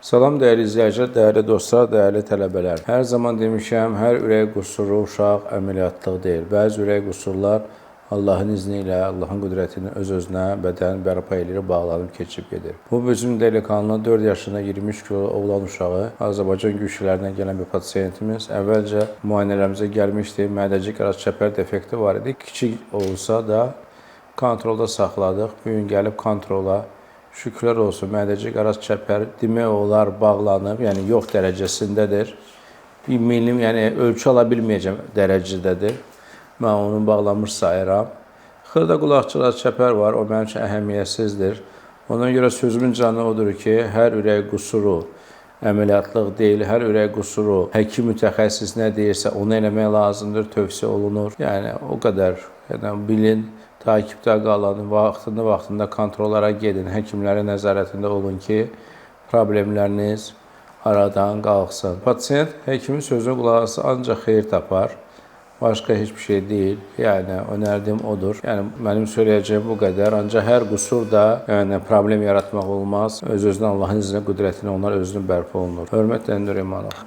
Salam dəyərli izləyicilər, dəyərli dostlar, dəyərli tələbələr. Hər zaman demişəm, hər ürək qüsuru uşaq əməliyyatlıq deyil. Bəzi ürək qüsurlar Allahın izni ilə, Allahın qüdrətini öz-özünə bədən bərpa edir, bağlanıb keçib gedir. Bu bizim delikanlı 4 yaşında 23 kilo oğlan uşağı, Azərbaycan güclərindən gələn bir pasiyentimiz. Əvvəlcə müayinələrimizə gəlmişdi, mədəcik araz çəpər defekti var idi. Kiçik olsa da kontrolda saxladıq. Bu gün gəlib kontrola. Şükürlər olsun, mədəcik araz çəpər demək olar bağlanıb, yəni yox dərəcəsindədir. Bir milim, yəni ölçü ala bilməyəcəm dərəcədədir. Mən onun bağlanmış sayıram. Xırda qulaqçı araz çəpər var, o mənim üçün əhəmiyyətsizdir. Ona görə sözümün canı odur ki, hər ürək qüsuru əməliyyatlıq deyil, hər ürək qüsuru həkim mütəxəssis nə deyirsə onu eləmək lazımdır, tövsiyə olunur. Yəni o qədər, yəni bilin. Takibdə qalın, vaxtında kontrollara gedin, həkimlərin nəzarətində olun ki, problemləriniz aradan qalxsın. Pasiyent həkimin sözünə qulaq asın, ancaq xeyir tapar, başqa heç bir şey deyil. Yəni, önərdim odur. Yəni, mənim söyləyəcəyim bu qədər, ancaq hər qüsur da problem yaratmaq olmaz. Öz-özünə Allahın izni, qüdrətini onlar özünü bərpa olunur. Hörmətlə Nurimanov.